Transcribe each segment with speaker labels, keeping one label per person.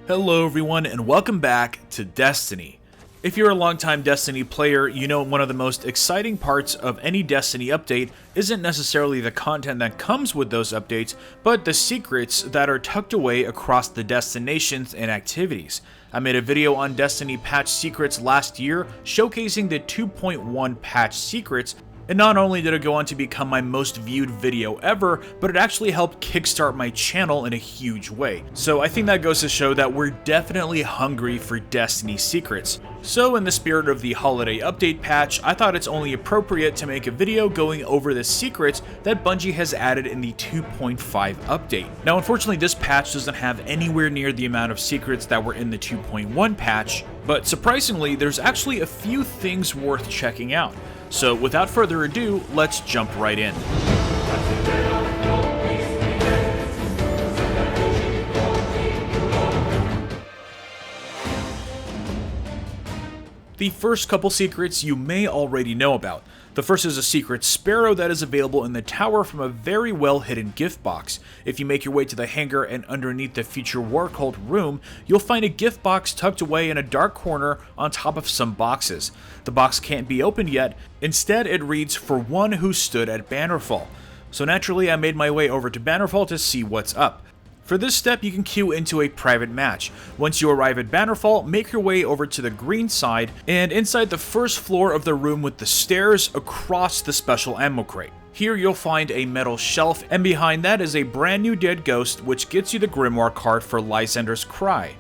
Speaker 1: Hello everyone and welcome back to Destiny. If you're a longtime Destiny player, you know one of the most exciting parts of any Destiny update isn't necessarily the content that comes with those updates, but the secrets that are tucked away across the destinations and activities. I made a video on Destiny patch secrets last year, showcasing the 2.1 patch secrets, and not only did it go on to become my most viewed video ever, but it actually helped kickstart my channel in a huge way. So I think that goes to show that we're definitely hungry for Destiny secrets. So in the spirit of the holiday update patch, I thought it's only appropriate to make a video going over the secrets that Bungie has added in the 2.5 update. Now unfortunately this patch doesn't have anywhere near the amount of secrets that were in the 2.1 patch, but surprisingly there's actually a few things worth checking out. So without further ado, let's jump right in. The first couple secrets you may already know about. The first is a secret Sparrow that is available in the tower from a very well hidden gift box. If you make your way to the hangar and underneath the future war cult room, you'll find a gift box tucked away in a dark corner on top of some boxes. The box can't be opened yet, instead it reads "For one who stood at Bannerfall." So naturally I made my way over to Bannerfall to see what's up. For this step, you can queue into a private match. Once you arrive at Bannerfall, make your way over to the green side, and inside the first floor of the room with the stairs across the special ammo crate. Here you'll find a metal shelf, and behind that is a brand new dead ghost which gets you the Grimoire card for Lysander's Cry.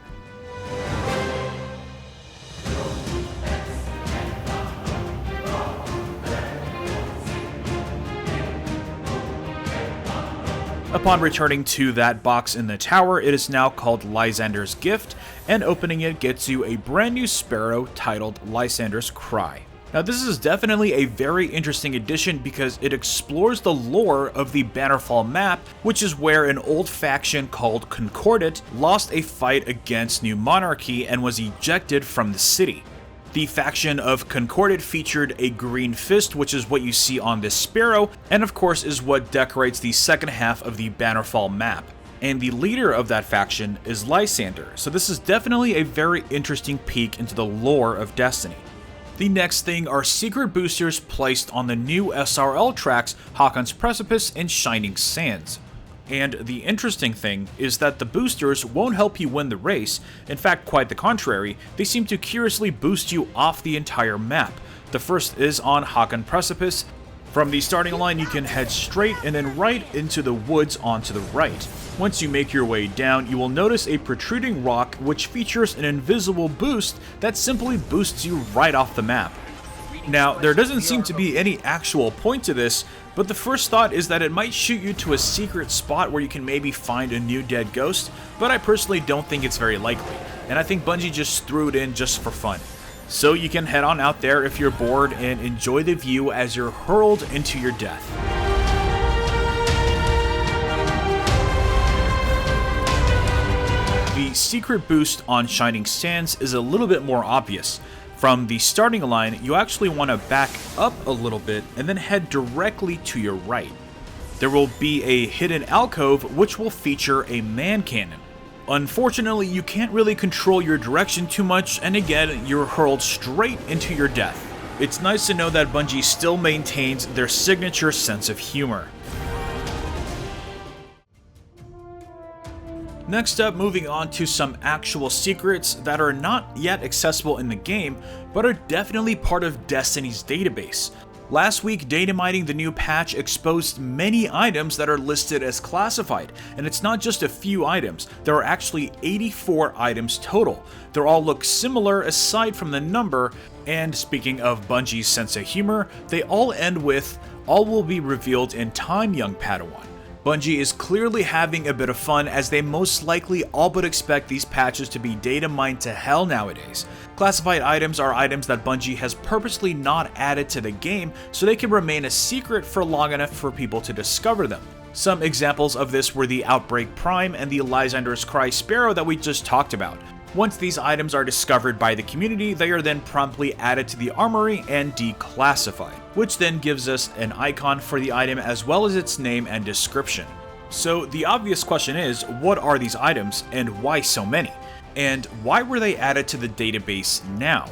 Speaker 1: Upon returning to that box in the tower, it is now called Lysander's Gift, and opening it gets you a brand new Sparrow titled Lysander's Cry. Now this is definitely a very interesting addition because it explores the lore of the Bannerfall map, which is where an old faction called Concordat lost a fight against New Monarchy and was ejected from the city. The faction of Concordat featured a green fist, which is what you see on this Sparrow, and of course is what decorates the second half of the Bannerfall map. And the leader of that faction is Lysander, so this is definitely a very interesting peek into the lore of Destiny. The next thing are secret boosters placed on the new SRL tracks Hakon's Precipice and Shining Sands. And the interesting thing is that the boosters won't help you win the race. In fact, quite the contrary, they seem to curiously boost you off the entire map. The first is on Hakon's Precipice. From the starting line you can head straight and then right into the woods onto the right. Once you make your way down, you will notice a protruding rock which features an invisible boost that simply boosts you right off the map. Now, there doesn't seem to be any actual point to this, but the first thought is that it might shoot you to a secret spot where you can maybe find a new dead ghost, but I personally don't think it's very likely, and I think Bungie just threw it in just for fun. So you can head on out there if you're bored and enjoy the view as you're hurled into your death. The secret boost on Shining Sands is a little bit more obvious. From the starting line, you actually want to back up a little bit and then head directly to your right. There will be a hidden alcove which will feature a man cannon. Unfortunately, you can't really control your direction too much, and again, you're hurled straight into your death. It's nice to know that Bungie still maintains their signature sense of humor. Next up, moving on to some actual secrets that are not yet accessible in the game, but are definitely part of Destiny's database. Last week, Dynamiting the new patch exposed many items that are listed as classified, and it's not just a few items, there are actually 84 items total. They all look similar aside from the number, and speaking of Bungie's sense of humor, they all end with, "All will be revealed in time, young Padawan." Bungie is clearly having a bit of fun as they most likely all but expect these patches to be data mined to hell nowadays. Classified items are items that Bungie has purposely not added to the game so they can remain a secret for long enough for people to discover them. Some examples of this were the Outbreak Prime and the Lysander's Cry Sparrow that we just talked about. Once these items are discovered by the community, they are then promptly added to the armory and declassified, which then gives us an icon for the item as well as its name and description. So the obvious question is, what are these items and why so many? And why were they added to the database now?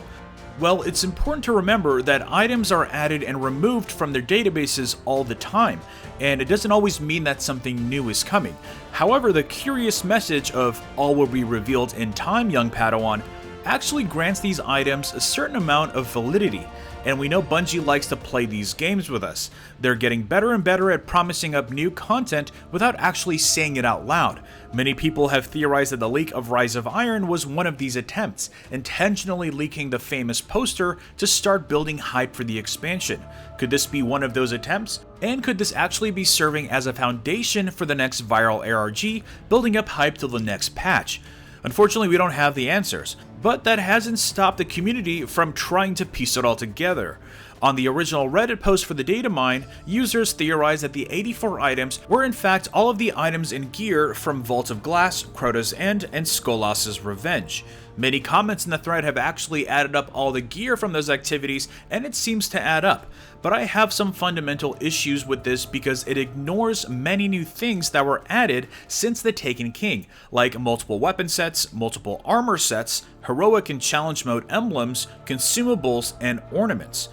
Speaker 1: Well, it's important to remember that items are added and removed from their databases all the time, and it doesn't always mean that something new is coming. However, the curious message of "all will be revealed in time, young Padawan" actually grants these items a certain amount of validity, and we know Bungie likes to play these games with us. They're getting better and better at promising up new content without actually saying it out loud. Many people have theorized that the leak of Rise of Iron was one of these attempts, intentionally leaking the famous poster to start building hype for the expansion. Could this be one of those attempts? And could this actually be serving as a foundation for the next viral ARG, building up hype till the next patch? Unfortunately, we don't have the answers, but that hasn't stopped the community from trying to piece it all together. On the original Reddit post for the data mine, users theorized that the 84 items were in fact all of the items and gear from Vault of Glass, Crota's End, and Skolas's Revenge. Many comments in the thread have actually added up all the gear from those activities, and it seems to add up. But I have some fundamental issues with this because it ignores many new things that were added since the Taken King, like multiple weapon sets, multiple armor sets, heroic and challenge mode emblems, consumables, and ornaments.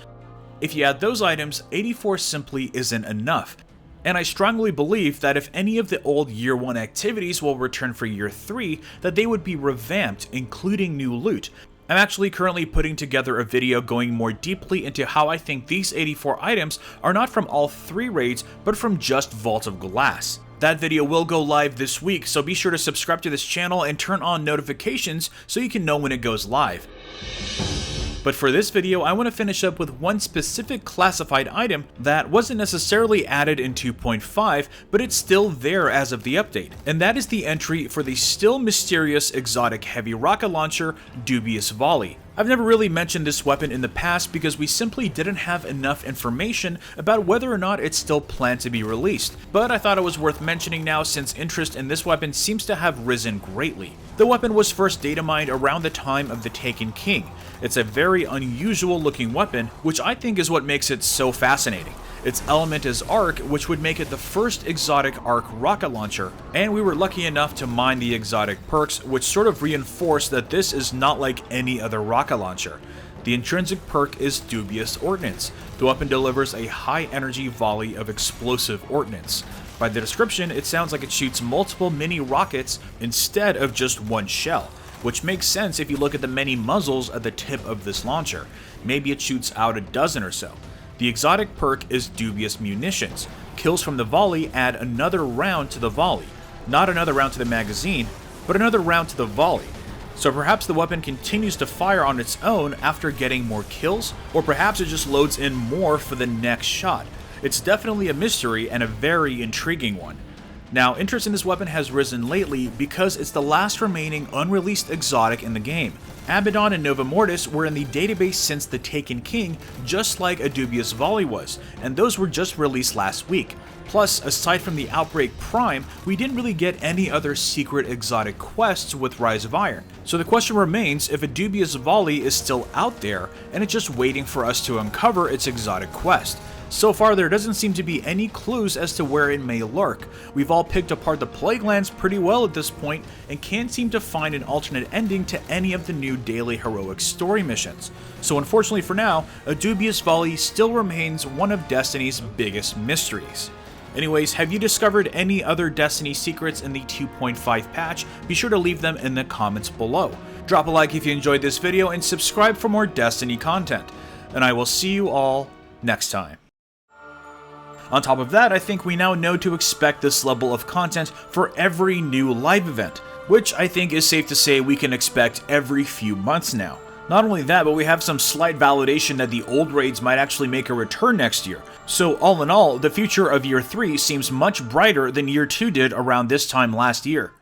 Speaker 1: If you add those items, 84 simply isn't enough. And I strongly believe that if any of the old Year 1 activities will return for Year 3, that they would be revamped, including new loot. I'm actually currently putting together a video going more deeply into how I think these 84 items are not from all 3 raids, but from just Vault of Glass. That video will go live this week, so be sure to subscribe to this channel and turn on notifications so you can know when it goes live. But for this video, I want to finish up with one specific classified item that wasn't necessarily added in 2.5, but it's still there as of the update, and that is the entry for the still mysterious exotic heavy rocket launcher, Dubious Volley. I've never really mentioned this weapon in the past because we simply didn't have enough information about whether or not it's still planned to be released, but I thought it was worth mentioning now since interest in this weapon seems to have risen greatly. The weapon was first data mined around the time of the Taken King. It's a very unusual looking weapon, which I think is what makes it so fascinating. Its element is arc, which would make it the first exotic arc rocket launcher, and we were lucky enough to mine the exotic perks, which sort of reinforce that this is not like any other rocket launcher. The intrinsic perk is Dubious Ordnance. The weapon delivers a high energy volley of explosive ordnance. By the description, it sounds like it shoots multiple mini rockets instead of just one shell, which makes sense if you look at the many muzzles at the tip of this launcher. Maybe it shoots out a dozen or so. The exotic perk is Dubious Munitions. Kills from the volley add another round to the volley. Not another round to the magazine, but another round to the volley. So perhaps the weapon continues to fire on its own after getting more kills, or perhaps it just loads in more for the next shot. It's definitely a mystery and a very intriguing one. Now, interest in this weapon has risen lately because it's the last remaining unreleased exotic in the game. Abaddon and Nova Mortis were in the database since the Taken King, just like a Dubious Volley was, and those were just released last week. Plus, aside from the Outbreak Prime, we didn't really get any other secret exotic quests with Rise of Iron. So the question remains if a Dubious Volley is still out there, and it's just waiting for us to uncover its exotic quest. So far, there doesn't seem to be any clues as to where it may lurk. We've all picked apart the Plague Lands pretty well at this point, and can't seem to find an alternate ending to any of the new daily heroic story missions. So unfortunately for now, a Dubious Volley still remains one of Destiny's biggest mysteries. Anyways, have you discovered any other Destiny secrets in the 2.5 patch? Be sure to leave them in the comments below. Drop a like if you enjoyed this video, and subscribe for more Destiny content. And I will see you all next time. On top of that, I think we now know to expect this level of content for every new live event, which I think is safe to say we can expect every few months now. Not only that, but we have some slight validation that the old raids might actually make a return next year. So all in all, the future of Year 3 seems much brighter than Year 2 did around this time last year.